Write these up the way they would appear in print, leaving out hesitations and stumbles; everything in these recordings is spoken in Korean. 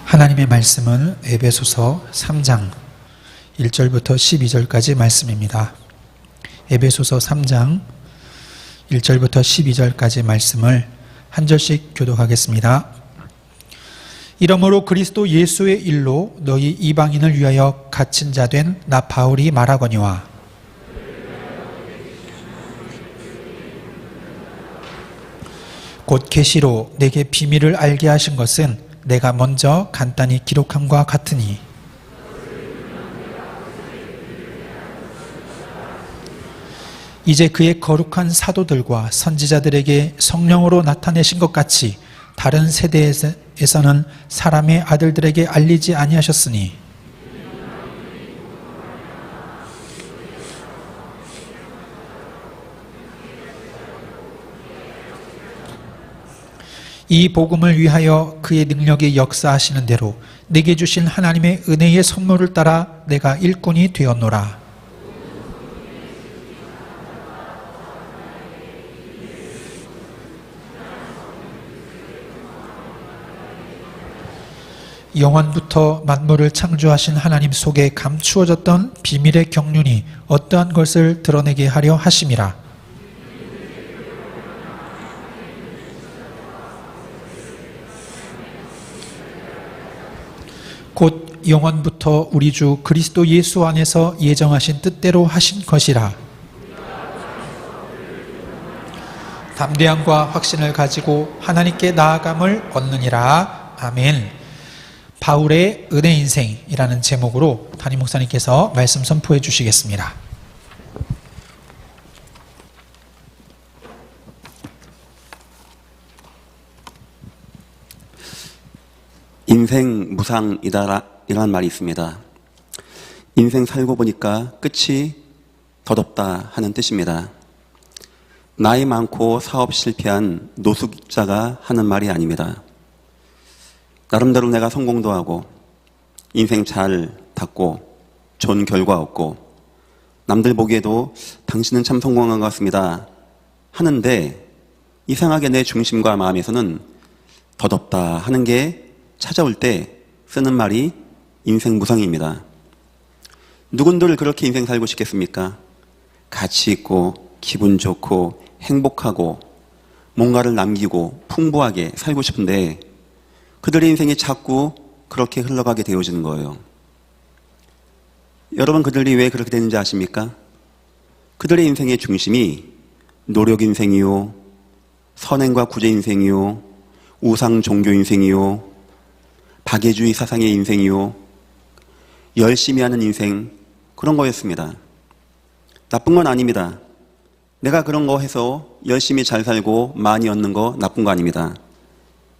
하나님의 말씀은 에베소서 3장 1절부터 12절까지 말씀입니다. 에베소서 3장 1절부터 12절까지 말씀을 한 절씩 교독하겠습니다. 이러므로 그리스도 예수의 일로 너희 이방인을 위하여 갇힌 자 된 나 바울이 말하거니와 곧 계시로 내게 비밀을 알게 하신 것은 내가 먼저 간단히 기록함과 같으니 이제 그의 거룩한 사도들과 선지자들에게 성령으로 나타내신 것 같이 다른 세대에서는 사람의 아들들에게 알리지 아니하셨으니 이 복음을 위하여 그의 능력이 역사하시는 대로 내게 주신 하나님의 은혜의 선물을 따라 내가 일꾼이 되었노라. 영원부터 만물을 창조하신 하나님 속에 감추어졌던 비밀의 경륜이 어떠한 것을 드러내게 하려 하심이라. 곧 영원부터 우리 주 그리스도 예수 안에서 예정하신 뜻대로 하신 것이라. 담대함과 확신을 가지고 하나님께 나아감을 얻느니라. 아멘. 바울의 은혜 인생이라는 제목으로 담임 목사님께서 말씀 선포해 주시겠습니다. 인생 무상이다라는 말이 있습니다. 인생 살고 보니까 끝이 덧없다 하는 뜻입니다. 나이 많고 사업 실패한 노숙자가 하는 말이 아닙니다. 나름대로 내가 성공도 하고 인생 잘 탔고 좋은 결과 얻고 남들 보기에도 당신은 참 성공한 것 같습니다 하는데 이상하게 내 중심과 마음에서는 덧없다 하는 게 찾아올 때 쓰는 말이 인생 무상입니다. 누군들 그렇게 인생 살고 싶겠습니까? 가치 있고 기분 좋고 행복하고 뭔가를 남기고 풍부하게 살고 싶은데 그들의 인생이 자꾸 그렇게 흘러가게 되어지는 거예요. 여러분, 그들이 왜 그렇게 되는지 아십니까? 그들의 인생의 중심이 노력 인생이요, 선행과 구제 인생이요, 우상 종교 인생이요, 박애주의 사상의 인생이요, 열심히 하는 인생, 그런 거였습니다. 나쁜 건 아닙니다. 내가 그런 거 해서 열심히 잘 살고 많이 얻는 거 나쁜 거 아닙니다.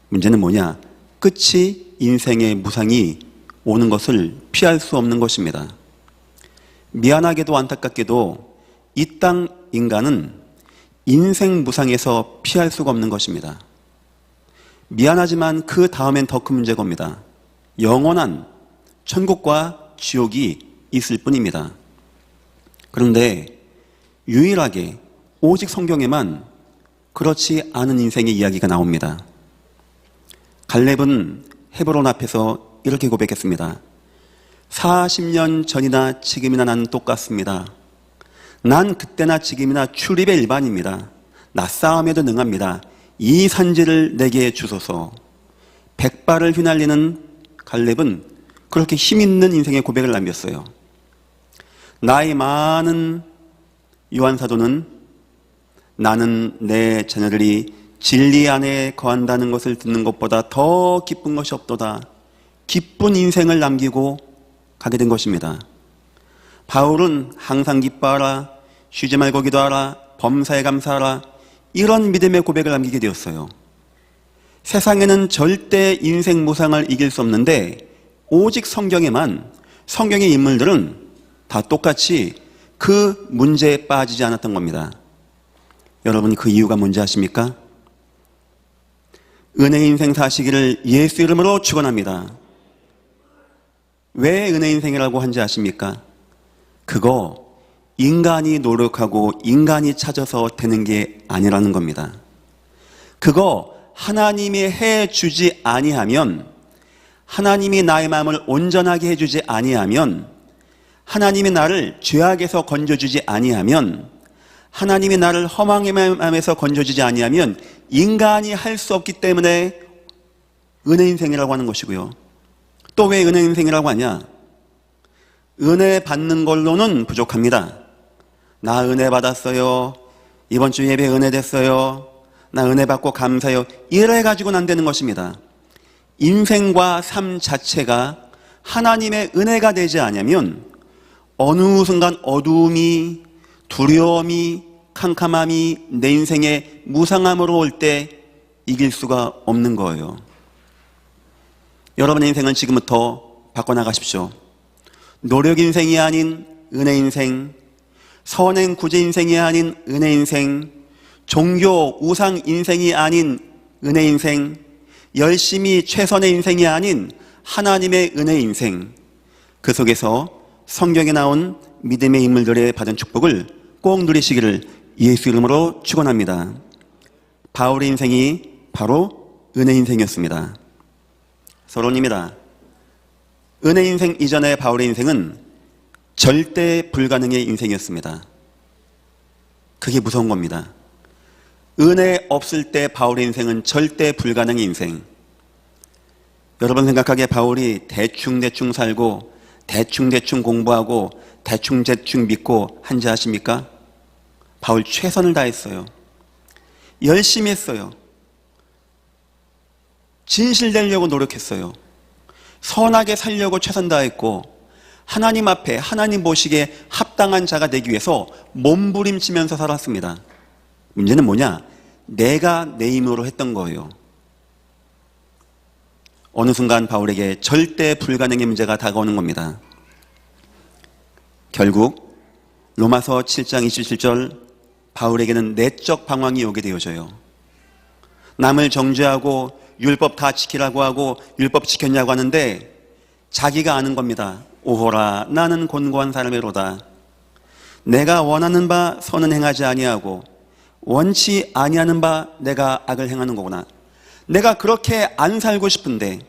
문제는 뭐냐? 끝이 인생의 무상이 오는 것을 피할 수 없는 것입니다. 미안하게도 안타깝게도 이 땅 인간은 인생 무상에서 피할 수가 없는 것입니다. 미안하지만 그 다음엔 더 큰 문제가 옵니다. 영원한 천국과 지옥이 있을 뿐입니다. 그런데 유일하게 오직 성경에만 그렇지 않은 인생의 이야기가 나옵니다. 갈렙은 헤브론 앞에서 이렇게 고백했습니다. 40년 전이나 지금이나 난 똑같습니다. 난 그때나 지금이나 출입의 일반입니다. 나 싸움에도 능합니다. 이 산지를 내게 주소서. 백발을 휘날리는 갈렙은 그렇게 힘있는 인생의 고백을 남겼어요. 나이 많은 요한 사도는 나는 내 자녀들이 진리 안에 거한다는 것을 듣는 것보다 더 기쁜 것이 없도다. 기쁜 인생을 남기고 가게 된 것입니다. 바울은 항상 기뻐하라, 쉬지 말고 기도하라, 범사에 감사하라, 이런 믿음의 고백을 남기게 되었어요. 세상에는 절대 인생 무상을 이길 수 없는데 오직 성경에만, 성경의 인물들은 다 똑같이 그 문제에 빠지지 않았던 겁니다. 여러분, 그 이유가 뭔지 아십니까? 은혜 인생 사시기를 예수 이름으로 축원합니다. 왜 은혜 인생이라고 한지 아십니까? 그거 인간이 노력하고 인간이 찾아서 되는 게 아니라는 겁니다. 그거 하나님이 해주지 아니하면 하나님이 나의 마음을 온전하게 해주지 아니하면, 하나님이 나를 죄악에서 건져주지 아니하면, 하나님이 나를 허망의 마음에서 건져주지 아니하면 인간이 할 수 없기 때문에 은혜 인생이라고 하는 것이고요. 또 왜 은혜 인생이라고 하냐? 은혜 받는 걸로는 부족합니다. 나 은혜 받았어요. 이번 주 예배 은혜 됐어요. 나 은혜 받고 감사해요. 이래 가지고는 안 되는 것입니다. 인생과 삶 자체가 하나님의 은혜가 되지 않으면 어느 순간 어두움이, 두려움이, 캄캄함이 내 인생에 무상함으로 올 때 이길 수가 없는 거예요. 여러분의 인생은 지금부터 바꿔나가십시오. 노력 인생이 아닌 은혜 인생, 선행 구제 인생이 아닌 은혜 인생, 종교 우상 인생이 아닌 은혜 인생, 열심히 최선의 인생이 아닌 하나님의 은혜 인생, 그 속에서 성경에 나온 믿음의 인물들의 받은 축복을 꼭 누리시기를 예수 이름으로 축원합니다. 바울의 인생이 바로 은혜 인생이었습니다. 서론입니다. 은혜 인생 이전의 바울의 인생은 절대 불가능의 인생이었습니다. 그게 무서운 겁니다. 은혜 없을 때 바울의 인생은 절대 불가능의 인생. 여러분 생각하기에 바울이 대충 살고 대충 공부하고 대충 믿고 한지 아십니까? 바울 최선을 다했어요. 열심히 했어요. 진실되려고 노력했어요. 선하게 살려고 최선 다했고 하나님 앞에 하나님 보시기에 합당한 자가 되기 위해서 몸부림치면서 살았습니다. 문제는 뭐냐? 내가 내 힘으로 했던 거예요. 어느 순간 바울에게 절대 불가능의 문제가 다가오는 겁니다. 결국 로마서 7장 27절 바울에게는 내적 방황이 오게 되어져요. 남을 정죄하고 율법 다 지키라고 하고 율법 지켰냐고 하는데 자기가 아는 겁니다. 오호라 나는 곤고한 사람이로다. 내가 원하는 바 선은 행하지 아니하고 원치 아니하는 바 내가 악을 행하는 거구나. 내가 그렇게 안 살고 싶은데,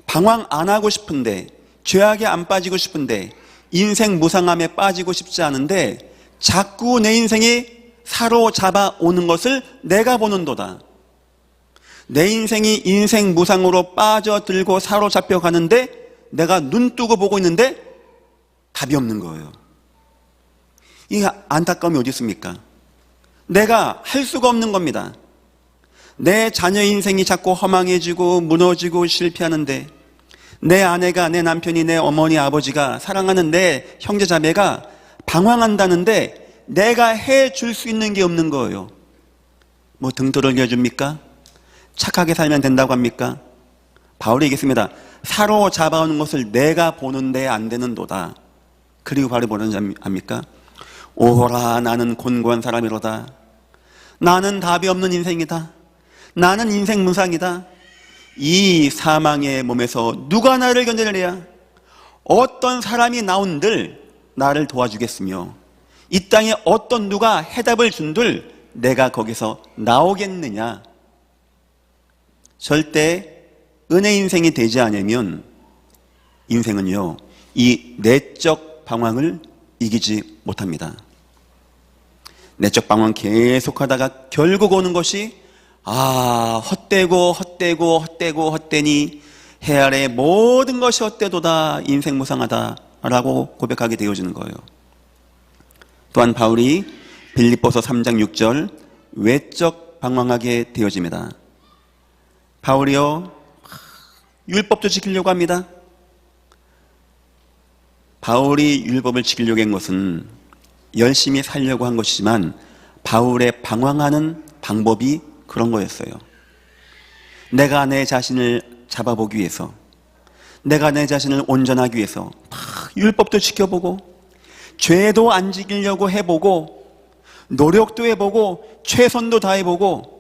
방황 안 하고 싶은데, 죄악에 안 빠지고 싶은데, 인생 무상함에 빠지고 싶지 않은데 자꾸 내 인생이 사로잡아 오는 것을 내가 보는도다. 내 인생이 인생 무상으로 빠져들고 사로잡혀 가는데 내가 눈 뜨고 보고 있는데 답이 없는 거예요. 이 안타까움이 어디 있습니까? 내가 할 수가 없는 겁니다. 내 자녀 인생이 자꾸 허망해지고 무너지고 실패하는데, 내 아내가, 내 남편이, 내 어머니, 아버지가, 사랑하는 내 형제 자매가 방황한다는데 내가 해줄 수 있는 게 없는 거예요. 뭐 등 두들겨 줍니까? 착하게 살면 된다고 합니까? 바울이 얘기했습니다. 사로잡아오는 것을 내가 보는데 안 되는도다. 그리고 바울이 뭐라는지 압니까? 오호라 나는 곤고한 사람이로다. 나는 답이 없는 인생이다. 나는 인생 무상이다. 이 사망의 몸에서 누가 나를 견뎌내랴? 어떤 사람이 나온들 나를 도와주겠으며 이 땅에 어떤 누가 해답을 준들 내가 거기서 나오겠느냐? 절대 은혜 인생이 되지 않으면 인생은요, 이 내적 방황을 이기지 못합니다. 내적 방황 계속하다가 결국 오는 것이 헛되니 해 아래 모든 것이 헛되도다, 인생 무상하다라고 고백하게 되어지는 거예요. 또한 바울이 빌립보서 3장 6절 외적 방황하게 되어집니다. 바울이요, 율법도 지키려고 합니다. 바울이 율법을 지키려고 한 것은 열심히 살려고 한 것이지만 바울의 방황하는 방법이 그런 거였어요. 내가 내 자신을 잡아보기 위해서, 내가 내 자신을 온전하기 위해서 율법도 지켜보고 죄도 안 지키려고 해보고 노력도 해보고 최선도 다해보고,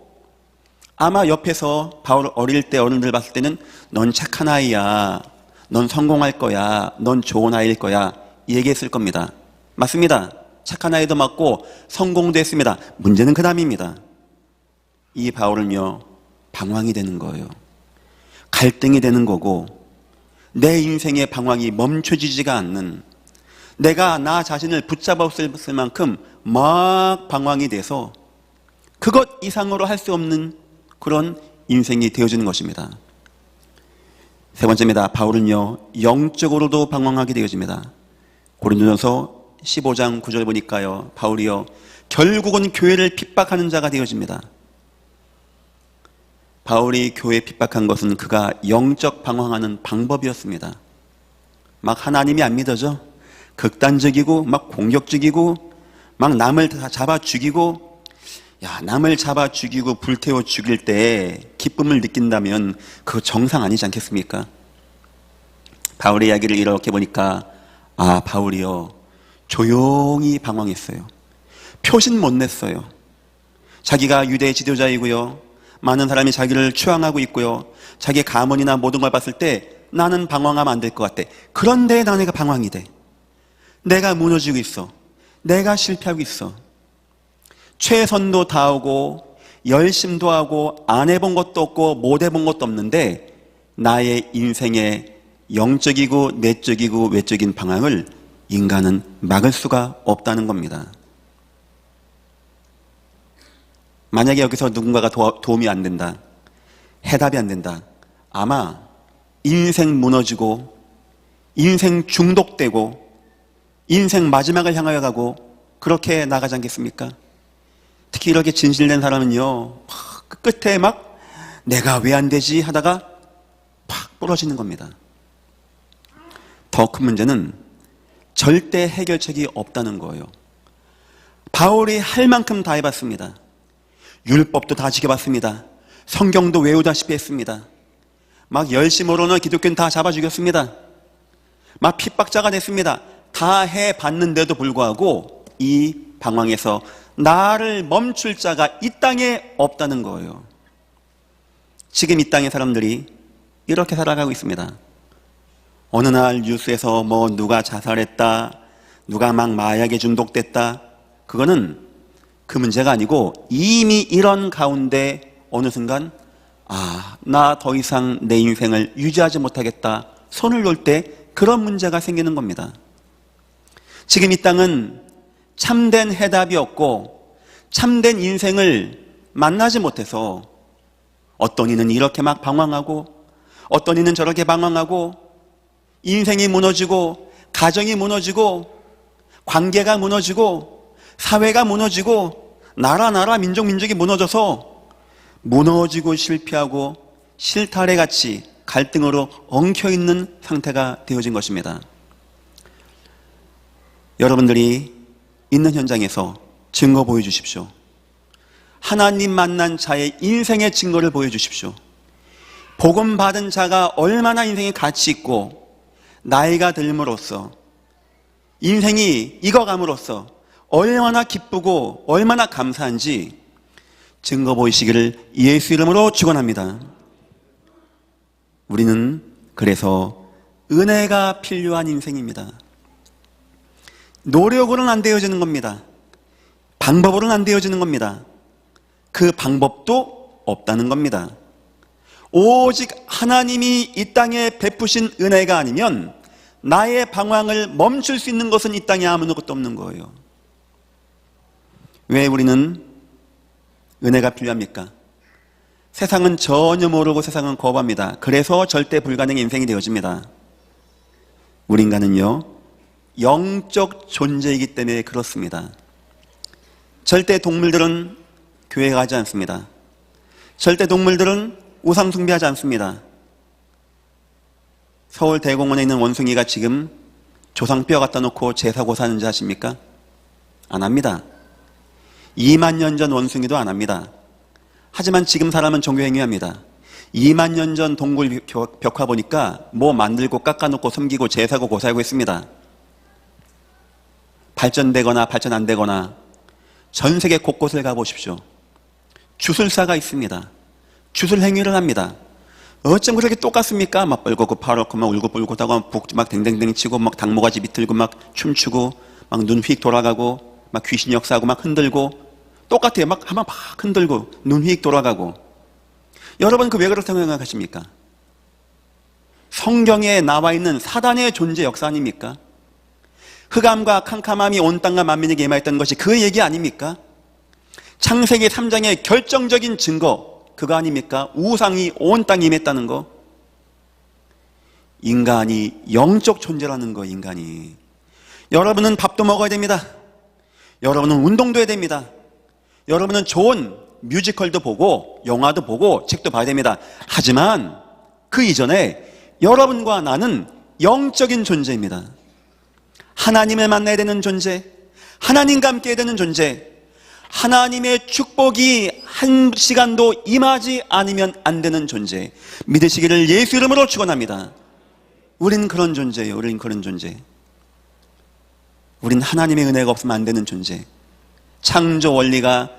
아마 옆에서 바울 어릴 때 어른들 봤을 때는 넌 착한 아이야, 넌 성공할 거야, 넌 좋은 아이일 거야 얘기했을 겁니다. 맞습니다. 착한 아이도 맞고 성공도 했습니다. 문제는 그 다음입니다. 이 바울은요, 방황이 되는 거예요. 갈등이 되는 거고 내 인생의 방황이 멈춰지지가 않는, 내가 나 자신을 붙잡았을 만큼 막 방황이 돼서 그것 이상으로 할 수 없는 그런 인생이 되어지는 것입니다. 세 번째입니다. 바울은요, 영적으로도 방황하게 되어집니다. 고린도전서 15장 9절 보니까요, 바울이요, 결국은 교회를 핍박하는 자가 되어집니다. 바울이 교회 핍박한 것은 그가 영적 방황하는 방법이었습니다. 막 하나님이 안 믿어져, 극단적이고 막 공격적이고 막 남을 다 잡아 죽이고, 남을 잡아 죽이고 불태워 죽일 때 기쁨을 느낀다면 그거 정상 아니지 않겠습니까? 바울의 이야기를 이렇게 보니까 바울이요, 조용히 방황했어요. 표신 못 냈어요. 자기가 유대 지도자이고요, 많은 사람이 자기를 추앙하고 있고요, 자기 가문이나 모든 걸 봤을 때 나는 방황하면 안 될 것 같아. 그런데 내가 방황이 돼. 내가 무너지고 있어. 내가 실패하고 있어. 최선도 다하고 열심도 하고 안 해본 것도 없고 못 해본 것도 없는데 나의 인생의 영적이고 내적이고 외적인 방황을 인간은 막을 수가 없다는 겁니다. 만약에 여기서 누군가가 도움이 안 된다, 해답이 안 된다, 아마 인생 무너지고 인생 중독되고 인생 마지막을 향하여 가고 그렇게 나가지 않겠습니까? 특히 이렇게 진실된 사람은요, 끝에 막 내가 왜 안 되지 하다가 팍 부러지는 겁니다. 더 큰 문제는 절대 해결책이 없다는 거예요. 바울이 할 만큼 다 해봤습니다. 율법도 다 지켜봤습니다. 성경도 외우다시피 했습니다. 막 열심으로는 기독교는 다 잡아 죽였습니다. 막 핍박자가 됐습니다. 다 해봤는데도 불구하고 이 방황에서 나를 멈출 자가 이 땅에 없다는 거예요. 지금 이 땅의 사람들이 이렇게 살아가고 있습니다. 어느 날 뉴스에서 누가 자살했다, 누가 막 마약에 중독됐다, 그거는 그 문제가 아니고 이미 이런 가운데 어느 순간 나 더 이상 내 인생을 유지하지 못하겠다, 손을 놓을 때 그런 문제가 생기는 겁니다. 지금 이 땅은 참된 해답이 없고 참된 인생을 만나지 못해서 어떤 이는 이렇게 막 방황하고 어떤 이는 저렇게 방황하고 인생이 무너지고 가정이 무너지고 관계가 무너지고 사회가 무너지고 나라 민족이 무너져서 무너지고 실패하고 실타래같이 갈등으로 엉켜있는 상태가 되어진 것입니다. 여러분들이 있는 현장에서 증거 보여주십시오. 하나님 만난 자의 인생의 증거를 보여주십시오. 복음 받은 자가 얼마나 인생에 가치 있고 나이가 들므로써 인생이 익어감으로써 얼마나 기쁘고 얼마나 감사한지 증거 보이시기를 예수 이름으로 축원합니다. 우리는 그래서 은혜가 필요한 인생입니다. 노력으로는 안 되어지는 겁니다. 방법으로는 안 되어지는 겁니다. 그 방법도 없다는 겁니다. 오직 하나님이 이 땅에 베푸신 은혜가 아니면 나의 방황을 멈출 수 있는 것은 이 땅에 아무것도 없는 거예요. 왜 우리는 은혜가 필요합니까? 세상은 전혀 모르고 세상은 거부합니다. 그래서 절대 불가능의 인생이 되어집니다. 우리 인간은요, 영적 존재이기 때문에 그렇습니다. 절대 동물들은 교회 가지 않습니다. 절대 동물들은 우상 숭배하지 않습니다. 서울 대공원에 있는 원숭이가 지금 조상뼈 갖다 놓고 제사 고사하는지 아십니까? 안 합니다. 2만 년 전 원숭이도 안 합니다. 하지만 지금 사람은 종교행위합니다. 2만 년 전 동굴 벽화 보니까 뭐 만들고 깎아놓고 섬기고 제사고 고사하고 있습니다. 발전되거나 발전 안 되거나 전 세계 곳곳을 가보십시오. 주술사가 있습니다. 주술 행위를 합니다. 어쩜 그렇게 똑같습니까? 막 뻘겋고 파랗고 막 울긋불긋 하고 복 막 댕댕댕 치고 막 닭모가지 비틀고 막 춤추고 막 눈 휙 돌아가고 막 귀신 역사하고 막 흔들고 똑같아요. 막 한번 막 흔들고 눈 휙 돌아가고. 여러분 그 왜 그렇다고 생각하십니까? 성경에 나와 있는 사단의 존재 역사 아닙니까? 흑암과 캄캄함이 온 땅과 만민에게 임하였던 것이 그 얘기 아닙니까? 창세기 3장의 결정적인 증거 그거 아닙니까? 우상이 온 땅에 임했다는 거. 인간이 영적 존재라는 거. 인간이 여러분은 밥도 먹어야 됩니다. 여러분은 운동도 해야 됩니다. 여러분은 좋은 뮤지컬도 보고 영화도 보고 책도 봐야 됩니다. 하지만 그 이전에 여러분과 나는 영적인 존재입니다. 하나님을 만나야 되는 존재, 하나님과 함께 해야 되는 존재, 하나님의 축복이 한 시간도 임하지 않으면 안 되는 존재, 믿으시기를 예수 이름으로 축원합니다. 우린 그런 존재예요. 우린 그런 존재. 우린 하나님의 은혜가 없으면 안 되는 존재. 창조 원리가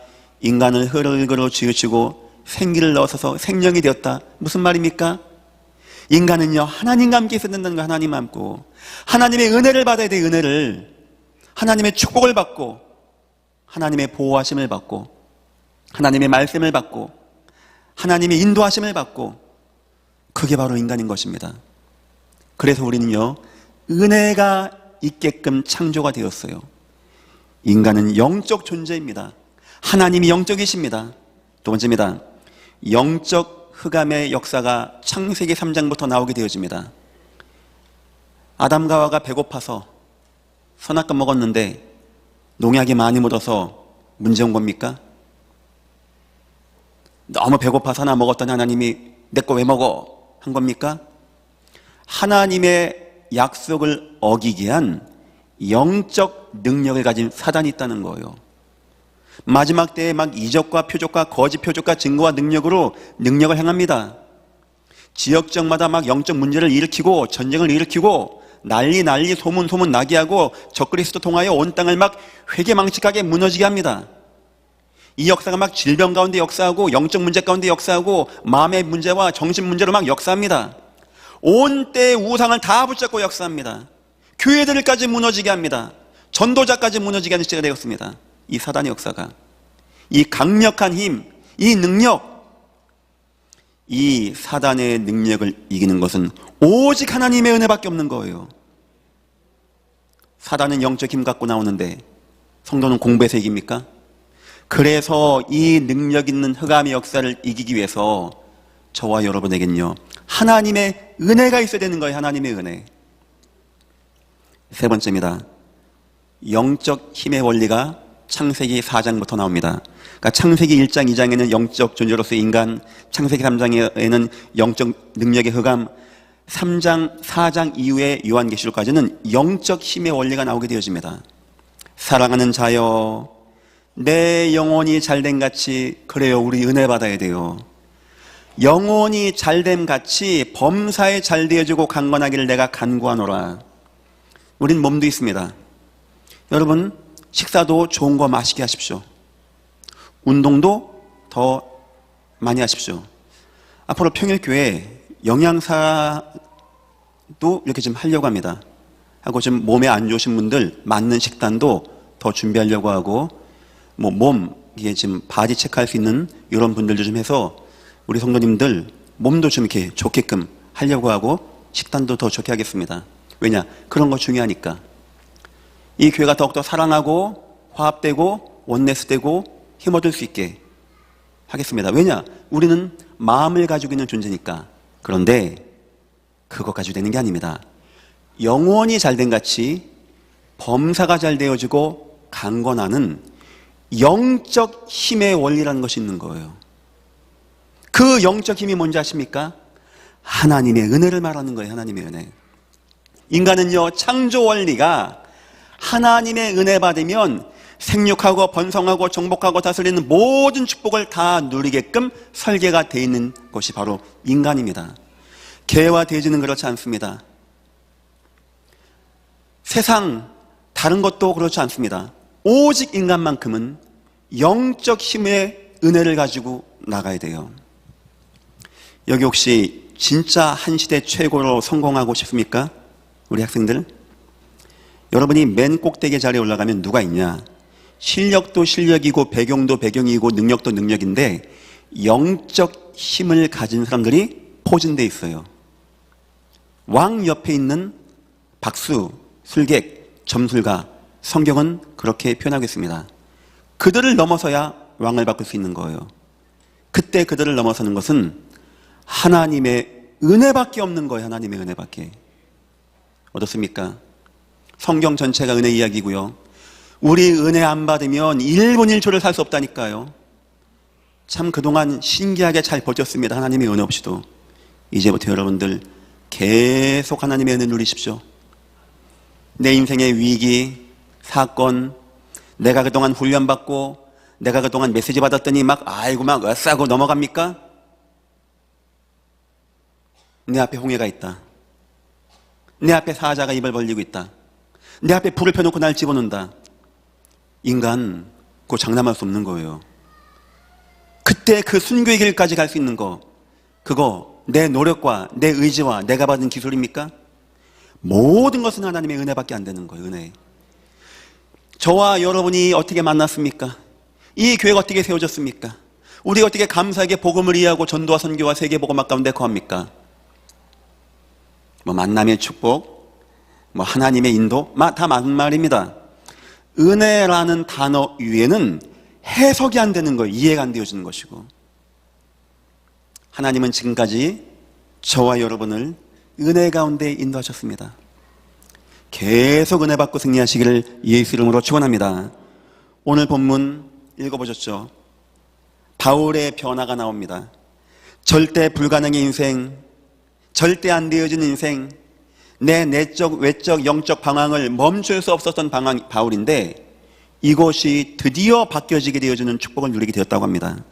인간을 흙으로 지으시고 생기를 넣어서 생명이 되었다. 무슨 말입니까? 인간은요, 하나님과 함께 있어야 된다는 거. 하나님 함고 하나님의 은혜를 받아야 돼. 은혜를, 하나님의 축복을 받고 하나님의 보호하심을 받고 하나님의 말씀을 받고 하나님의 인도하심을 받고, 그게 바로 인간인 것입니다. 그래서 우리는요, 은혜가 있게끔 창조가 되었어요. 인간은 영적 존재입니다. 하나님이 영적이십니다. 두 번째입니다. 영적 흑암의 역사가 창세기 3장부터 나오게 되어집니다. 아담과 하와가 배고파서 선악과 먹었는데 농약이 많이 묻어서 문제 온 겁니까? 너무 배고파서 하나 먹었더니 하나님이 내 거 왜 먹어? 한 겁니까? 하나님의 약속을 어기게 한 영적 능력을 가진 사단이 있다는 거예요. 마지막 때에 막 이적과 표적과 거짓 표적과 증거와 능력으로 능력을 행합니다. 지역적마다 막 영적 문제를 일으키고 전쟁을 일으키고 난리 소문 나게 하고 적그리스도 통하여 온 땅을 막 회개망측하게 무너지게 합니다. 이 역사가 막 질병 가운데 역사하고 영적 문제 가운데 역사하고 마음의 문제와 정신 문제로 막 역사합니다. 온 때의 우상을 다 붙잡고 역사합니다. 교회들까지 무너지게 합니다. 전도자까지 무너지게 하는 시대가 되었습니다. 이 사단의 역사가, 이 강력한 힘, 이 능력, 이 사단의 능력을 이기는 것은 오직 하나님의 은혜밖에 없는 거예요. 사단은 영적 힘 갖고 나오는데 성도는 공부해서 이깁니까? 그래서 이 능력 있는 흑암의 역사를 이기기 위해서 저와 여러분에겐요, 하나님의 은혜가 있어야 되는 거예요. 하나님의 은혜. 세 번째입니다. 영적 힘의 원리가 창세기 4장부터 나옵니다. 그러니까 창세기 1장, 2장에는 영적 존재로서의 인간, 창세기 3장에는 영적 능력의 흑암, 3장, 4장 이후에 요한계시록까지는 영적 힘의 원리가 나오게 되어집니다. 사랑하는 자여, 내 영혼이 잘됨 같이, 그래요, 우리 은혜 받아야 돼요. 영혼이 잘됨 같이 범사에 잘 되어지고 강건하기를 내가 간구하노라. 우린 몸도 있습니다. 여러분, 식사도 좋은 거 맛있게 하십시오. 운동도 더 많이 하십시오. 앞으로 평일교회 영양사도 이렇게 좀 하려고 합니다. 하고 좀 몸에 안 좋으신 분들 맞는 식단도 더 준비하려고 하고, 뭐 몸, 이게 지금 바디 체크할 수 있는 이런 분들도 좀 해서 우리 성도님들 몸도 좀 이렇게 좋게끔 하려고 하고 식단도 더 좋게 하겠습니다. 왜냐? 그런 거 중요하니까. 이 교회가 더욱더 사랑하고 화합되고 원내스되고 힘 얻을 수 있게 하겠습니다. 왜냐? 우리는 마음을 가지고 있는 존재니까. 그런데 그것 가지고 되는 게 아닙니다. 영혼이 잘된 같이 범사가 잘 되어지고 강건하는 영적 힘의 원리라는 것이 있는 거예요. 그 영적 힘이 뭔지 아십니까? 하나님의 은혜를 말하는 거예요. 하나님의 은혜. 인간은요, 창조 원리가 하나님의 은혜 받으면 생육하고 번성하고 정복하고 다스리는 모든 축복을 다 누리게끔 설계가 되어 있는 것이 바로 인간입니다. 개와 돼지는 그렇지 않습니다. 세상 다른 것도 그렇지 않습니다. 오직 인간만큼은 영적 힘의 은혜를 가지고 나가야 돼요. 여기 혹시 진짜 한 시대 최고로 성공하고 싶습니까? 우리 학생들, 여러분이 맨 꼭대기 자리에 올라가면 누가 있냐? 실력도 실력이고 배경도 배경이고 능력도 능력인데 영적 힘을 가진 사람들이 포진되어 있어요. 왕 옆에 있는 박수, 술객, 점술가, 성경은 그렇게 표현하고 있습니다. 그들을 넘어서야 왕을 바꿀 수 있는 거예요. 그때 그들을 넘어서는 것은 하나님의 은혜밖에 없는 거예요. 하나님의 은혜밖에. 어떻습니까? 성경 전체가 은혜 이야기고요. 우리 은혜 안 받으면 1분 1초를 살 수 없다니까요. 참 그동안 신기하게 잘 버텼습니다. 하나님의 은혜 없이도. 이제부터 여러분들 계속 하나님의 은혜 누리십시오. 내 인생의 위기, 사건, 내가 그동안 훈련받고 내가 그동안 메시지 받았더니 막 싸고 넘어갑니까? 내 앞에 홍해가 있다. 내 앞에 사자가 입을 벌리고 있다. 내 앞에 불을 펴놓고 날 집어넣는다. 인간 그거 장담할 수 없는 거예요. 그때 그 순교의 길까지 갈 수 있는 거, 그거 내 노력과 내 의지와 내가 받은 기술입니까? 모든 것은 하나님의 은혜밖에 안 되는 거예요. 은혜. 저와 여러분이 어떻게 만났습니까? 이 교회가 어떻게 세워졌습니까? 우리가 어떻게 감사하게 복음을 이해하고 전도와 선교와 세계복음학 가운데 거합니까? 만남의 축복, 하나님의 인도, 다 맞는 말입니다. 은혜라는 단어 위에는 해석이 안 되는 거예요. 이해가 안 되어지는 것이고. 하나님은 지금까지 저와 여러분을 은혜 가운데 인도하셨습니다. 계속 은혜 받고 승리하시기를 예수 이름으로 축원합니다. 오늘 본문 읽어보셨죠? 바울의 변화가 나옵니다. 절대 불가능의 인생, 절대 안 되어진 인생, 내 내적, 외적, 영적 방황을 멈출 수 없었던 바울인데 이것이 드디어 바뀌어지게 되어지는 축복을 누리게 되었다고 합니다.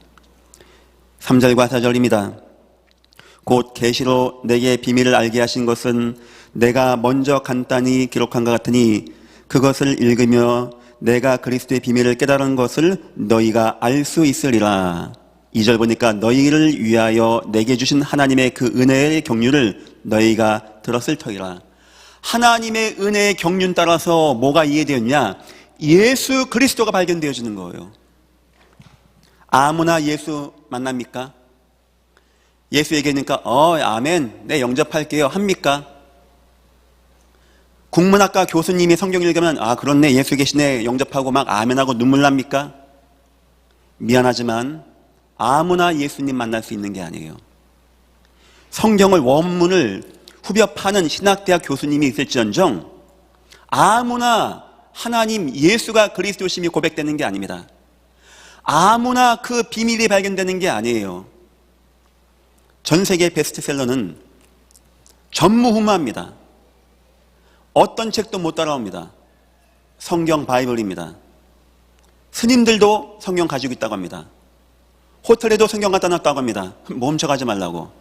3절과 4절입니다. 곧 계시로 내게 비밀을 알게 하신 것은 내가 먼저 간단히 기록한 것 같으니 그것을 읽으며 내가 그리스도의 비밀을 깨달은 것을 너희가 알 수 있으리라. 2절 보니까 너희를 위하여 내게 주신 하나님의 그 은혜의 경륜을 너희가 들었을 터이라. 하나님의 은혜의 경륜 따라서 뭐가 이해되었냐? 예수 그리스도가 발견되어지는 거예요. 아무나 예수 만납니까? 예수 얘기하니까 아멘, 네 영접할게요 합니까? 국문학과 교수님이 성경 읽으면 그렇네, 예수 계시네 영접하고 막 아멘하고 눈물 납니까? 미안하지만 아무나 예수님 만날 수 있는 게 아니에요. 성경을 원문을 후벼 파는 신학대학 교수님이 있을지언정 아무나 하나님 예수가 그리스도심이 고백되는 게 아닙니다. 아무나 그 비밀이 발견되는 게 아니에요. 전 세계 베스트셀러는 전무후무합니다. 어떤 책도 못 따라옵니다. 성경 바이블입니다. 스님들도 성경 가지고 있다고 합니다. 호텔에도 성경 갖다 놨다고 합니다. 멈춰가지 말라고.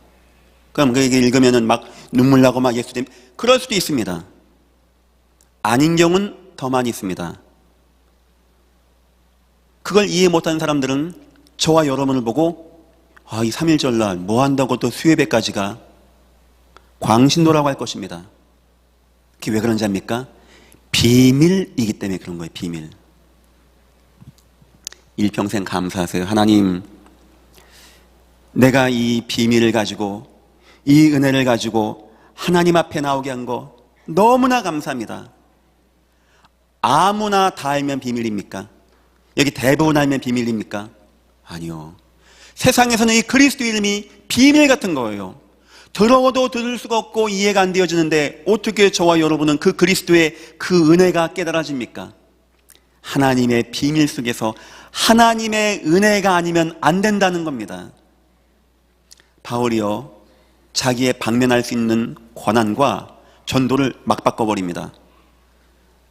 그럼 그게 읽으면은 막 눈물 나고 막 예수님, 그럴 수도 있습니다. 아닌 경우는 더 많이 있습니다. 그걸 이해 못하는 사람들은 저와 여러분을 보고 이 3.1절날 뭐 한다고 또 수예배까지 가? 광신도라고 할 것입니다. 그게 왜 그런지 압니까? 비밀이기 때문에 그런 거예요. 비밀. 일평생 감사하세요. 하나님, 내가 이 비밀을 가지고 이 은혜를 가지고 하나님 앞에 나오게 한 거 너무나 감사합니다. 아무나 다 알면 비밀입니까? 여기 대부분 알면 비밀입니까? 아니요. 세상에서는 이 그리스도 이름이 비밀 같은 거예요. 들어도 들을 수가 없고 이해가 안 되어지는데 어떻게 저와 여러분은 그 그리스도의 그 은혜가 깨달아집니까? 하나님의 비밀 속에서 하나님의 은혜가 아니면 안 된다는 겁니다. 바울이요, 자기의 방면할 수 있는 권한과 전도를 막 바꿔버립니다.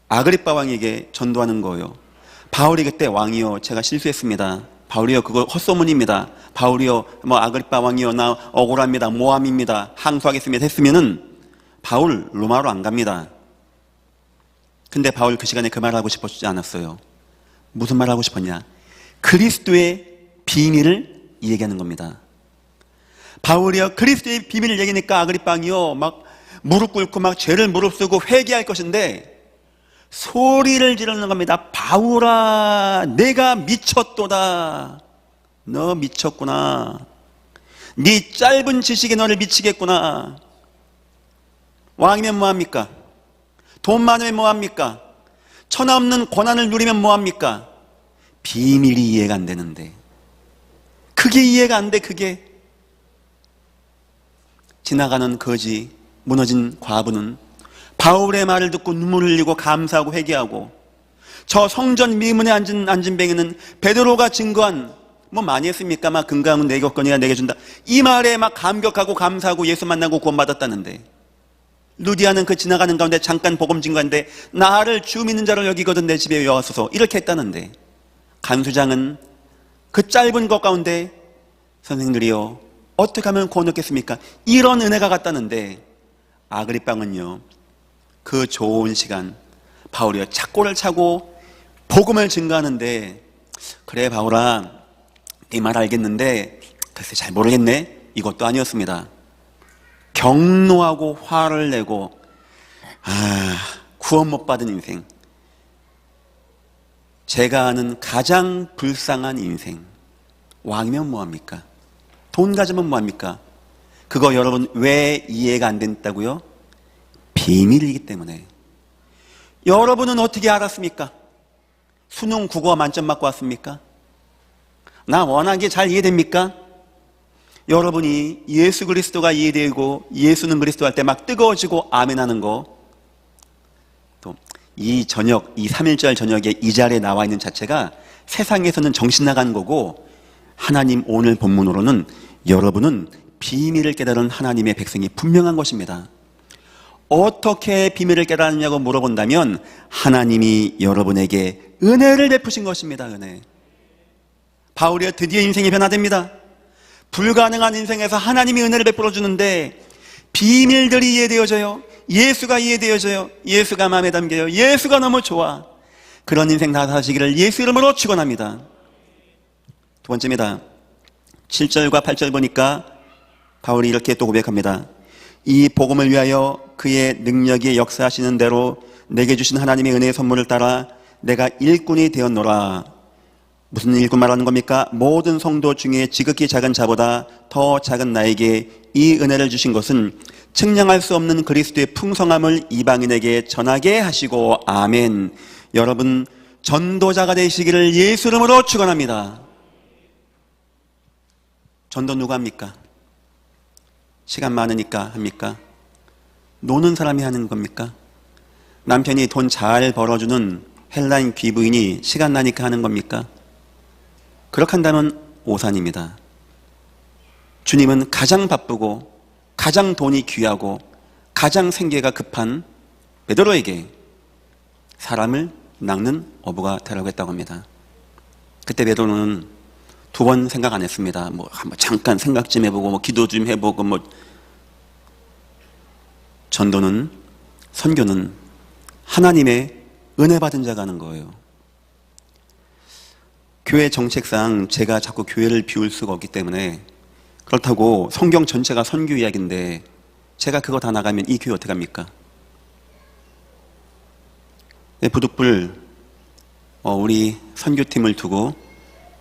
아그리빠 왕에게 전도하는 거예요. 바울이 그때 왕이요, 제가 실수했습니다. 바울이요, 그거 헛소문입니다. 바울이요, 아그리빠 왕이요, 나 억울합니다. 모함입니다. 항소하겠습니다. 했으면은 바울 로마로 안 갑니다. 근데 바울 그 시간에 그 말을 하고 싶었지 않았어요. 무슨 말을 하고 싶었냐? 그리스도의 비밀을 얘기하는 겁니다. 바울이요, 그리스도의 비밀을 얘기하니까 아그리빠 왕이요, 막 무릎 꿇고 막 죄를 무릅쓰고 회개할 것인데 소리를 지르는 겁니다. 바울아, 내가 미쳤도다. 너 미쳤구나. 네 짧은 지식이 너를 미치겠구나. 왕이면 뭐합니까? 돈 많으면 뭐합니까? 천하 없는 권한을 누리면 뭐합니까? 비밀이 이해가 안 되는데, 그게 이해가 안 돼. 그게 지나가는 거지 무너진 과부는 바울의 말을 듣고 눈물을 흘리고 감사하고 회개하고, 저 성전 미문에 앉은 뱅이는 베드로가 증거한 뭐 많이 했습니까? 막 금강은 내 것거니와 내게 준다, 이 말에 막 감격하고 감사하고 예수 만나고 구원받았다는데, 루디아는 그 지나가는 가운데 잠깐 복음 증거한데 나를 주 믿는 자를 여기거든 내 집에 와소서 이렇게 했다는데, 간수장은 그 짧은 것 가운데 선생님들이요 어떻게 하면 구원 얻겠습니까? 이런 은혜가 갔다는데, 아그리빵은요 그 좋은 시간 바울이요 착고를 차고 복음을 증거하는데, 그래 바울아 네 말 알겠는데 글쎄 잘 모르겠네, 이것도 아니었습니다. 경노하고 화를 내고, 구원 못 받은 인생, 제가 아는 가장 불쌍한 인생. 왕이면 뭐합니까? 돈 가지면 뭐합니까? 그거 여러분 왜 이해가 안 된다고요? 비밀이기 때문에. 여러분은 어떻게 알았습니까? 수능 국어 만점 맞고 왔습니까? 나 워낙에 잘 이해됩니까? 여러분이 예수 그리스도가 이해되고 예수는 그리스도 할 때 막 뜨거워지고 아멘 하는 거, 또 이 저녁, 이 3.1절 저녁에 이 자리에 나와 있는 자체가 세상에서는 정신 나간 거고, 하나님 오늘 본문으로는 여러분은 비밀을 깨달은 하나님의 백성이 분명한 것입니다. 어떻게 비밀을 깨달았냐고 물어본다면 하나님이 여러분에게 은혜를 베푸신 것입니다. 은혜. 바울이 드디어 인생이 변화됩니다. 불가능한 인생에서 하나님이 은혜를 베풀어 주는데 비밀들이 이해되어져요. 예수가 이해되어져요. 예수가 마음에 담겨요. 예수가 너무 좋아. 그런 인생 다 사시기를 예수 이름으로 축원합니다. 두 번째입니다. 7절과 8절 보니까 바울이 이렇게 또 고백합니다. 이 복음을 위하여 그의 능력이 역사하시는 대로 내게 주신 하나님의 은혜의 선물을 따라 내가 일꾼이 되었노라. 무슨 일꾼 말하는 겁니까? 모든 성도 중에 지극히 작은 자보다 더 작은 나에게 이 은혜를 주신 것은 측량할 수 없는 그리스도의 풍성함을 이방인에게 전하게 하시고, 아멘. 여러분 전도자가 되시기를 예수 이름으로 축원합니다. 전도 누가 합니까? 시간 많으니까 합니까? 노는 사람이 하는 겁니까? 남편이 돈 잘 벌어주는 헬라인 귀부인이 시간 나니까 하는 겁니까? 그렇게 한다면 오산입니다. 주님은 가장 바쁘고 가장 돈이 귀하고 가장 생계가 급한 베드로에게 사람을 낚는 어부가 되라고 했다고 합니다. 그때 베드로는 두 번 생각 안 했습니다. 뭐 한번 잠깐 생각 좀 해보고 뭐 기도 좀 해보고 뭐. 전도는, 선교는 하나님의 은혜 받은 자가 하는 거예요. 교회 정책상 제가 자꾸 교회를 비울 수가 없기 때문에, 그렇다고 성경 전체가 선교 이야기인데 제가 그거 다 나가면 이 교회 어떻게 합니까? 부득불 우리 선교팀을 두고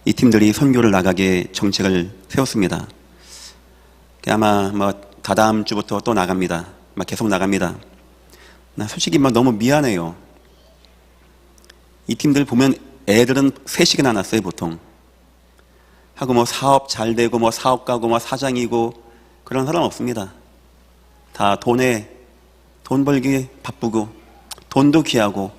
이 팀들이 선교를 나가게 정책을 세웠습니다. 아마 뭐 다다음 주부터 또 나갑니다. 막 계속 나갑니다. 나 솔직히 막 너무 미안해요. 이 팀들 보면 애들은 3씩이나 낳았어요 보통. 하고 뭐 사업 잘 되고 뭐 사업가고 뭐 사장이고 그런 사람 없습니다. 다 돈 벌기 바쁘고 돈도 귀하고.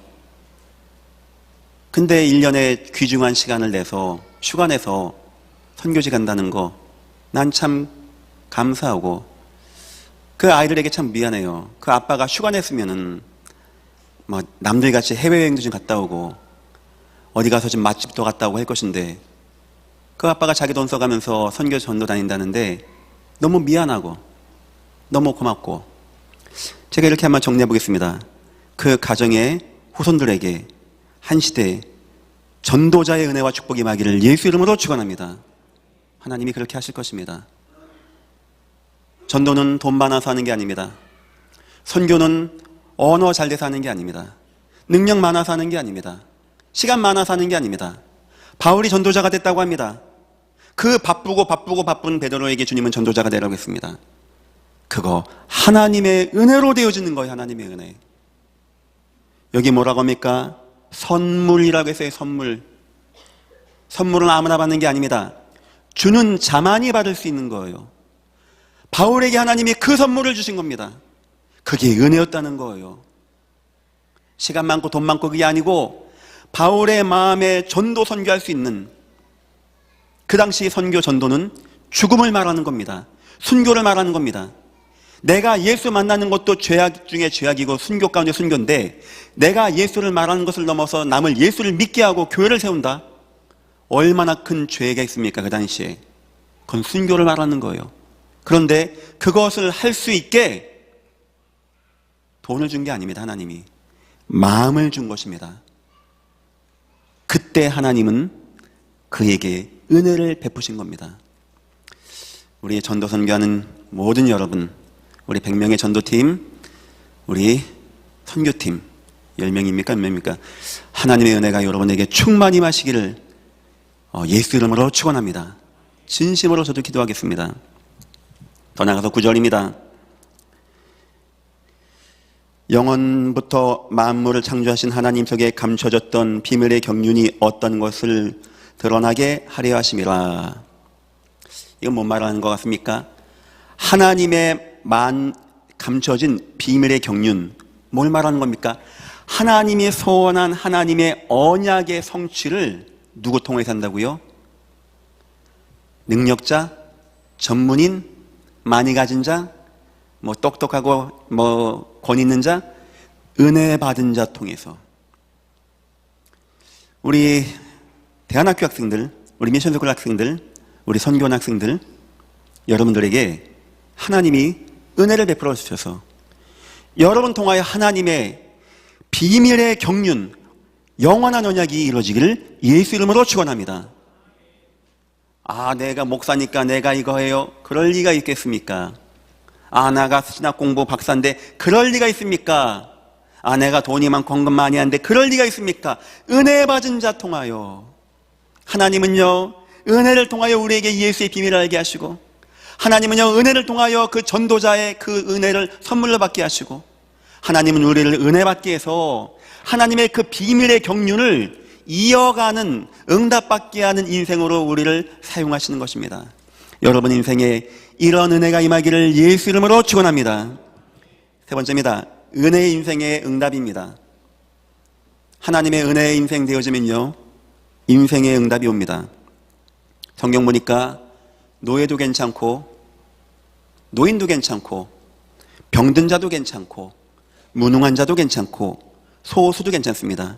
근데 1년에 귀중한 시간을 내서 휴가 내서 선교지 간다는 거 난 참 감사하고, 그 아이들에게 참 미안해요. 그 아빠가 휴가 냈으면은 뭐 남들같이 해외여행도 좀 갔다 오고 어디 가서 좀 맛집도 갔다 오고 할 것인데, 그 아빠가 자기 돈 써가면서 선교 전도 다닌다는데 너무 미안하고 너무 고맙고. 제가 이렇게 한번 정리해 보겠습니다. 그 가정의 후손들에게 한 시대 전도자의 은혜와 축복이 임하기를 예수 이름으로 축원합니다. 하나님이 그렇게 하실 것입니다. 전도는 돈 많아서 하는 게 아닙니다. 선교는 언어 잘 돼서 하는 게 아닙니다. 능력 많아서 하는 게 아닙니다. 시간 많아서 하는 게 아닙니다. 바울이 전도자가 됐다고 합니다. 그 바쁜 베드로에게 주님은 전도자가 되라고 했습니다. 그거 하나님의 은혜로 되어지는 거예요. 하나님의 은혜. 여기 뭐라고 합니까? 선물이라고 했어요. 선물. 선물은 아무나 받는 게 아닙니다. 주는 자만이 받을 수 있는 거예요. 바울에게 하나님이 그 선물을 주신 겁니다. 그게 은혜였다는 거예요. 시간 많고 돈 많고 그게 아니고 바울의 마음에 전도 선교할 수 있는, 그 당시 선교 전도는 죽음을 말하는 겁니다. 순교를 말하는 겁니다. 내가 예수 만나는 것도 죄악 중에 죄악이고 순교 가운데 순교인데, 내가 예수를 말하는 것을 넘어서 남을 예수를 믿게 하고 교회를 세운다? 얼마나 큰 죄가 있습니까? 그 당시에. 그건 순교를 말하는 거예요. 그런데 그것을 할 수 있게 돈을 준 게 아닙니다. 하나님이 마음을 준 것입니다. 그때 하나님은 그에게 은혜를 베푸신 겁니다. 우리 전도 선교하는 모든 여러분, 우리 100명의 전도팀, 우리 선교팀 10명입니까? 몇 명입니까? 하나님의 은혜가 여러분에게 충만히 마시기를 예수 이름으로 축원합니다. 진심으로 저도 기도하겠습니다. 더 나아가서 9절입니다. 영원부터 만물을 창조하신 하나님 속에 감춰졌던 비밀의 경륜이 어떤 것을 드러나게 하려 하심이라. 이건 뭔 말하는 것 같습니까? 하나님의 감춰진 비밀의 경륜, 뭘 말하는 겁니까? 하나님이 소원한 하나님의 언약의 성취를 누구 통해서 한다고요? 능력자, 전문인, 많이 가진 자, 똑똑하고 권 있는 자, 은혜 받은 자 통해서. 우리 대안학교 학생들, 우리 미션스쿨 학생들, 우리 선교원 학생들, 여러분들에게 하나님이 은혜를 베풀어 주셔서 여러분 통하여 하나님의 비밀의 경륜, 영원한 언약이 이루어지기를 예수 이름으로 축원합니다. 내가 목사니까 내가 이거 해요. 그럴 리가 있겠습니까? 내가 신학 공부 박사인데 그럴 리가 있습니까? 내가 돈이 많고 헌금 많이 하는데 그럴 리가 있습니까? 은혜 받은 자 통하여 하나님은요, 은혜를 통하여 우리에게 예수의 비밀을 알게 하시고, 하나님은요, 은혜를 통하여 그 전도자의 그 은혜를 선물로 받게 하시고, 하나님은 우리를 은혜 받게 해서 하나님의 그 비밀의 경륜을 이어가는, 응답받게 하는 인생으로 우리를 사용하시는 것입니다. 여러분 인생에 이런 은혜가 임하기를 예수 이름으로 축원합니다. 세 번째입니다. 은혜의 인생의 응답입니다. 하나님의 은혜의 인생 되어지면요, 인생의 응답이 옵니다. 성경 보니까 노예도 괜찮고, 노인도 괜찮고, 병든 자도 괜찮고, 무능한 자도 괜찮고, 소수도 괜찮습니다.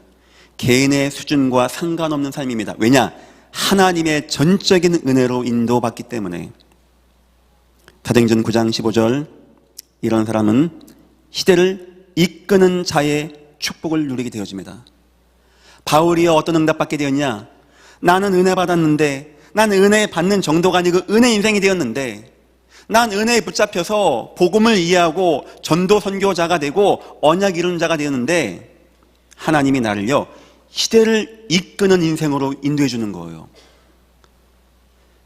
개인의 수준과 상관없는 삶입니다. 왜냐? 하나님의 전적인 은혜로 인도받기 때문에. 사도행전 9장 15절, 이런 사람은 시대를 이끄는 자의 축복을 누리게 되어집니다. 바울이 어떤 응답받게 되었냐? 나는 은혜 받았는데, 난 은혜 받는 정도가 아니고 은혜 인생이 되었는데, 난 은혜에 붙잡혀서 복음을 이해하고 전도 선교자가 되고 언약 이루는 자가 되었는데, 하나님이 나를요, 시대를 이끄는 인생으로 인도해 주는 거예요.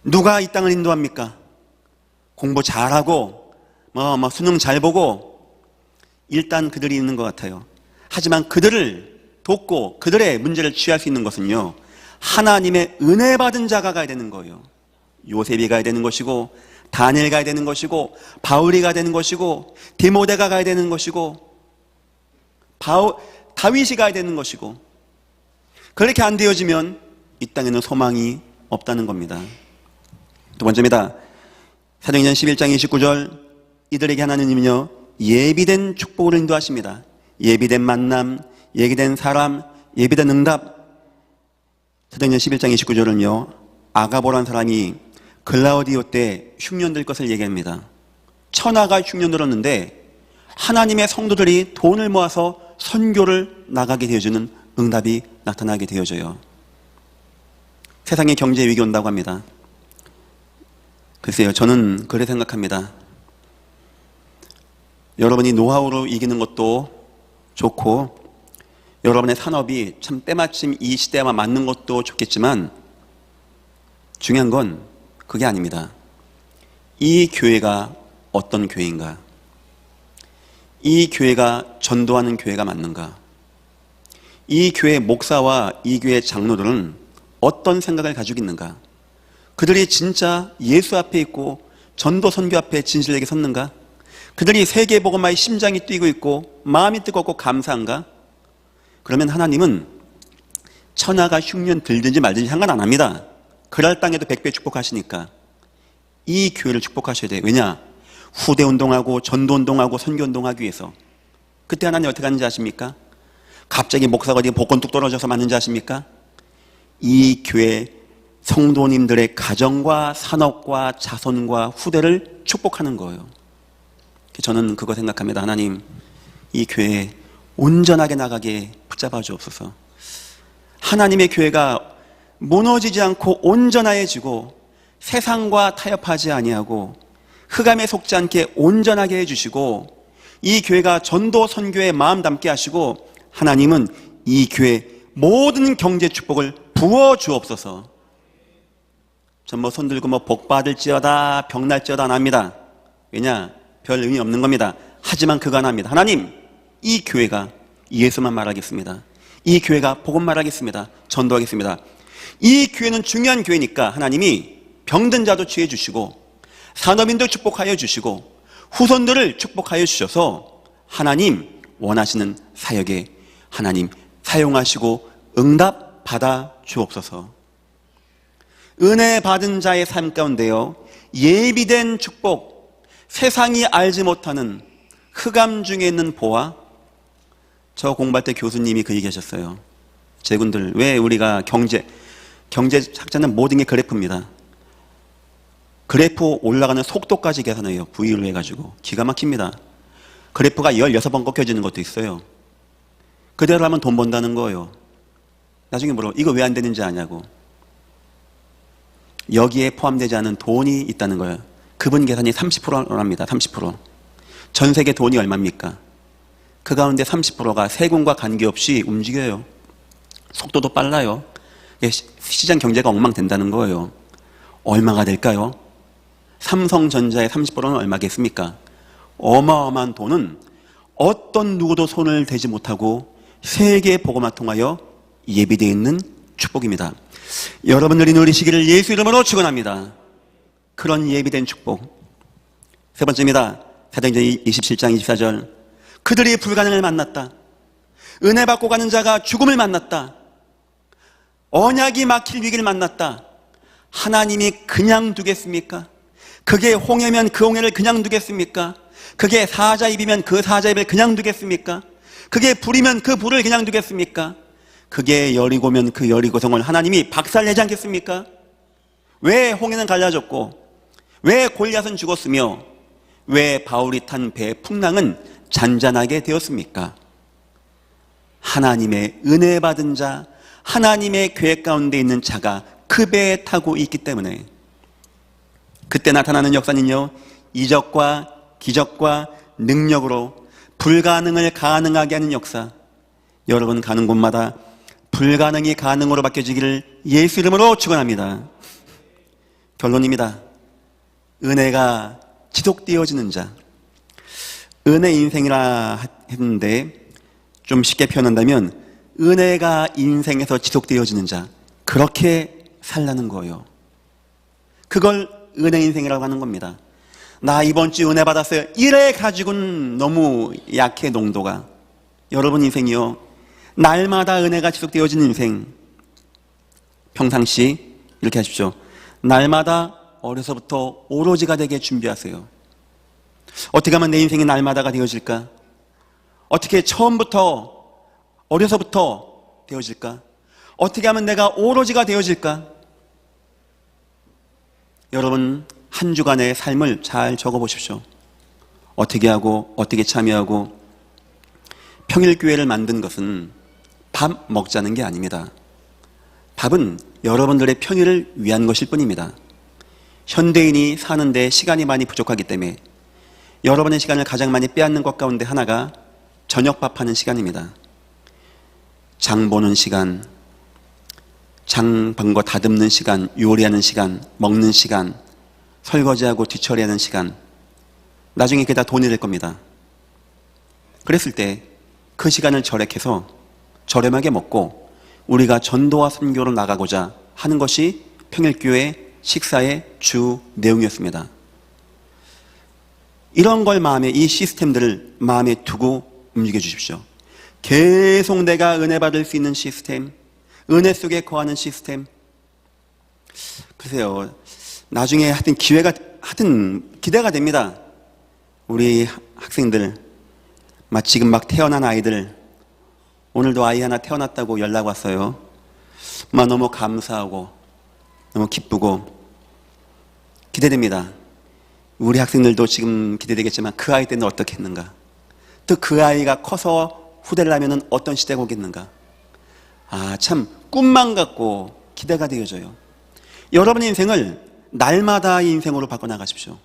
누가 이 땅을 인도합니까? 공부 잘하고 수능 잘 보고 일단 그들이 있는 것 같아요. 하지만 그들을 돕고 그들의 문제를 취할 수 있는 것은요, 하나님의 은혜 받은 자가 가야 되는 거예요. 요셉이 가야 되는 것이고, 다니엘 가야 되는 것이고, 바울이 가야 되는 것이고, 디모데가 가야 되는 것이고, 다윗이 가야 되는 것이고, 그렇게 안 되어지면 이 땅에는 소망이 없다는 겁니다. 두 번째입니다. 사도행전 11장 29절, 이들에게 하나님은요, 예비된 축복을 인도하십니다. 예비된 만남, 예비된 사람, 예비된 응답. 사도행전 11장 29절은요, 아가보라는 사람이 글라우디오 때 흉년 들 것을 얘기합니다. 천하가 흉년 들었는데 하나님의 성도들이 돈을 모아서 선교를 나가게 되어주는 응답이 나타나게 되어져요. 세상에 경제 위기 온다고 합니다. 글쎄요, 저는 그래 생각합니다. 여러분이 노하우로 이기는 것도 좋고, 여러분의 산업이 참 때마침 이 시대에만 맞는 것도 좋겠지만, 중요한 건 그게 아닙니다. 이 교회가 어떤 교회인가? 이 교회가 전도하는 교회가 맞는가? 이 교회 목사와 이 교회 장로들은 어떤 생각을 가지고 있는가? 그들이 진짜 예수 앞에 있고 전도 선교 앞에 진실되게 섰는가? 그들이 세계복음화의 심장이 뛰고 있고 마음이 뜨겁고 감사한가? 그러면 하나님은 천하가 흉년 들든지 말든지 상관 안 합니다. 그럴 땅에도 100배 축복하시니까 이 교회를 축복하셔야 돼요. 왜냐? 후대운동하고 전도운동하고 선교운동하기 위해서. 그때 하나님 어떻게 하는지 아십니까? 갑자기 목사가 어디 복권 뚝 떨어져서 맞는지 아십니까? 이 교회 성도님들의 가정과 산업과 자손과 후대를 축복하는 거예요. 저는 그거 생각합니다. 하나님, 이 교회 온전하게 나가게 붙잡아 주옵소서. 하나님의 교회가 무너지지 않고 온전해지고 세상과 타협하지 아니하고 흑암에 속지 않게 온전하게 해주시고 이 교회가 전도 선교에 마음 담게 하시고 하나님은 이 교회 모든 경제 축복을 부어 주옵소서. 전 뭐 손들고 뭐 복 받을지어다 병날지어다 안 합니다. 왜냐? 별 의미 없는 겁니다. 하지만 그거 하나 합니다. 하나님, 이 교회가 예수만 말하겠습니다. 이 교회가 복음 말하겠습니다. 전도하겠습니다. 이 교회는 중요한 교회니까 하나님이 병든 자도 치유해 주시고 산업인도 축복하여 주시고 후손들을 축복하여 주셔서 하나님 원하시는 사역에 하나님 사용하시고 응답 받아 주옵소서. 은혜 받은 자의 삶 가운데요, 예비된 축복, 세상이 알지 못하는 흑암 중에 있는 보화. 저 공부할 때 교수님이 그 얘기하셨어요. 제군들, 왜 우리가 경제 학자는 모든 게 그래프입니다. 그래프 올라가는 속도까지 계산해요. V로 해가지고. 기가 막힙니다. 그래프가 16번 꺾여지는 것도 있어요. 그대로 하면 돈 번다는 거예요. 나중에 물어, 이거 왜 안 되는지 아냐고. 여기에 포함되지 않은 돈이 있다는 거예요. 그분 계산이 30%랍니다. 30%. 전 세계 돈이 얼마입니까? 그 가운데 30%가 세금과 관계없이 움직여요. 속도도 빨라요. 시장 경제가 엉망된다는 거예요. 얼마가 될까요? 삼성전자의 30%는 얼마겠습니까? 어마어마한 돈은 어떤 누구도 손을 대지 못하고 세계 복음화 통하여 예비되어 있는 축복입니다. 여러분들이 누리시기를 예수 이름으로 축원합니다. 그런 예비된 축복. 세 번째입니다. 사도행전 27장 24절. 그들이 불가능을 만났다. 은혜 받고 가는 자가 죽음을 만났다. 언약이 막힐 위기를 만났다. 하나님이 그냥 두겠습니까? 그게 홍해면 그 홍해를 그냥 두겠습니까? 그게 사자입이면 그 사자입을 그냥 두겠습니까? 그게 불이면 그 불을 그냥 두겠습니까? 그게 여리고면 그 여리고성을 하나님이 박살내지 않겠습니까? 왜 홍해는 갈라졌고 왜 골리앗은 죽었으며 왜 바울이 탄 배 풍랑은 잔잔하게 되었습니까? 하나님의 은혜 받은 자, 하나님의 계획 가운데 있는 자가 그 배에 타고 있기 때문에 그때 나타나는 역사는요, 이적과 기적과 능력으로 불가능을 가능하게 하는 역사. 여러분 가는 곳마다 불가능이 가능으로 바뀌어지기를 예수 이름으로 축원합니다. 결론입니다. 은혜가 지속되어지는 자. 은혜 인생이라 했는데 좀 쉽게 표현한다면 은혜가 인생에서 지속되어지는 자, 그렇게 살라는 거예요. 그걸 은혜 인생이라고 하는 겁니다. 나 이번 주 은혜 받았어요. 이래 가지고는 너무 약해, 농도가. 여러분 인생이요, 날마다 은혜가 지속되어지는 인생. 평상시 이렇게 하십시오. 날마다 어려서부터 오로지가 되게 준비하세요. 어떻게 하면 내 인생이 날마다가 되어질까? 어떻게 처음부터 어려서부터 되어질까? 어떻게 하면 내가 오로지가 되어질까? 여러분 한 주간의 삶을 잘 적어보십시오. 어떻게 하고 어떻게 참여하고. 평일교회를 만든 것은 밥 먹자는 게 아닙니다. 밥은 여러분들의 평일을 위한 것일 뿐입니다. 현대인이 사는데 시간이 많이 부족하기 때문에 여러분의 시간을 가장 많이 빼앗는 것 가운데 하나가 저녁밥하는 시간입니다. 장 보는 시간, 장 본 거 다듬는 시간, 요리하는 시간, 먹는 시간, 설거지하고 뒤처리하는 시간. 나중에 그게 다 돈이 될 겁니다. 그랬을 때 그 시간을 절약해서 저렴하게 먹고 우리가 전도와 선교로 나가고자 하는 것이 평일교회 식사의 주 내용이었습니다. 이런 걸 마음에, 이 시스템들을 마음에 두고 움직여 주십시오. 계속 내가 은혜 받을 수 있는 시스템, 은혜 속에 거하는 시스템. 글쎄요, 나중에 하여튼 기대가 됩니다. 우리 학생들, 지금 막 태어난 아이들, 오늘도 아이 하나 태어났다고 연락 왔어요. 너무 감사하고 너무 기쁘고 기대됩니다. 우리 학생들도 지금 기대되겠지만 그 아이 때는 어떻게 했는가, 또 그 아이가 커서 후대를 하면 어떤 시대가 오겠는가. 참 꿈만 갖고 기대가 되어져요. 여러분의 인생을 날마다 인생으로 바꿔나가십시오.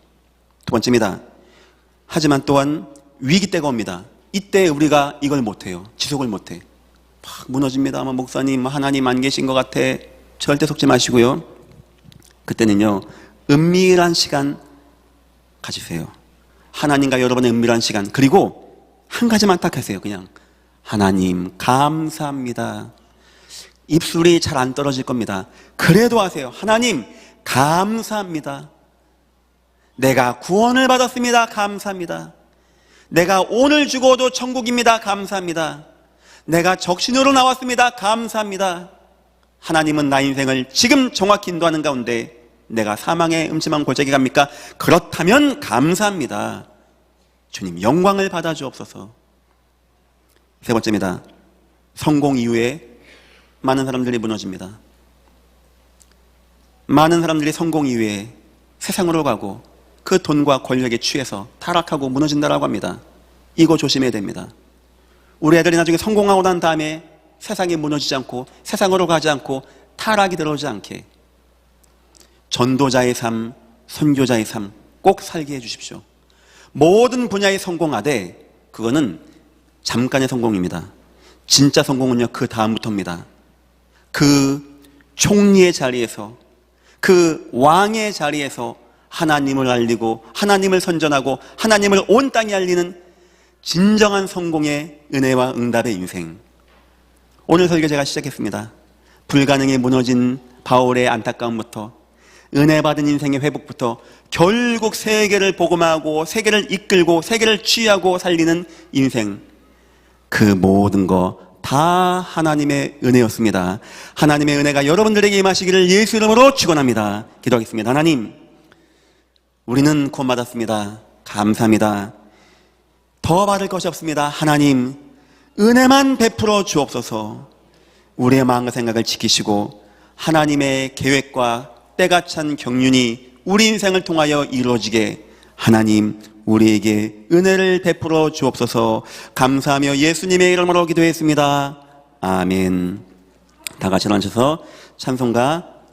두 번째입니다. 하지만 또한 위기 때가 옵니다. 이때 우리가 이걸 못해요. 지속을 못해. 막 무너집니다. 목사님, 하나님 안 계신 것 같아. 절대 속지 마시고요. 그때는요, 은밀한 시간 가지세요. 하나님과 여러분의 은밀한 시간. 그리고 한 가지만 딱 하세요. 그냥 하나님 감사합니다. 입술이 잘 안 떨어질 겁니다. 그래도 하세요. 하나님 감사합니다. 내가 구원을 받았습니다. 감사합니다. 내가 오늘 죽어도 천국입니다. 감사합니다. 내가 적신으로 나왔습니다. 감사합니다. 하나님은 나 인생을 지금 정확히 인도하는 가운데 내가 사망의 음침한 골짜기 갑니까? 그렇다면 감사합니다. 주님 영광을 받아 주옵소서. 세 번째입니다. 성공 이후에 많은 사람들이 무너집니다. 많은 사람들이 성공 이후에 세상으로 가고 그 돈과 권력에 취해서 타락하고 무너진다라고 합니다. 이거 조심해야 됩니다. 우리 애들이 나중에 성공하고 난 다음에 세상에 무너지지 않고 세상으로 가지 않고 타락이 들어오지 않게 전도자의 삶, 선교자의 삶 꼭 살게 해주십시오. 모든 분야에 성공하되 그거는 잠깐의 성공입니다. 진짜 성공은요, 그 다음부터입니다. 그 총리의 자리에서, 그 왕의 자리에서 하나님을 알리고 하나님을 선전하고 하나님을 온 땅에 알리는 진정한 성공의 은혜와 응답의 인생. 오늘 설교 제가 시작했습니다. 불가능에 무너진 바울의 안타까움부터 은혜 받은 인생의 회복부터 결국 세계를 복음하고 세계를 이끌고 세계를 취하고 살리는 인생, 그 모든 거 다 하나님의 은혜였습니다. 하나님의 은혜가 여러분들에게 임하시기를 예수 이름으로 축원합니다. 기도하겠습니다. 하나님, 우리는 구원받았습니다. 감사합니다. 더 받을 것이 없습니다. 하나님, 은혜만 베풀어 주옵소서. 우리의 마음과 생각을 지키시고 하나님의 계획과 때가 찬 경륜이 우리 인생을 통하여 이루어지게 하나님 우리에게 은혜를 베풀어 주옵소서. 감사하며 예수님의 이름으로 기도했습니다. 아멘. 다 같이 일어나셔서 찬송가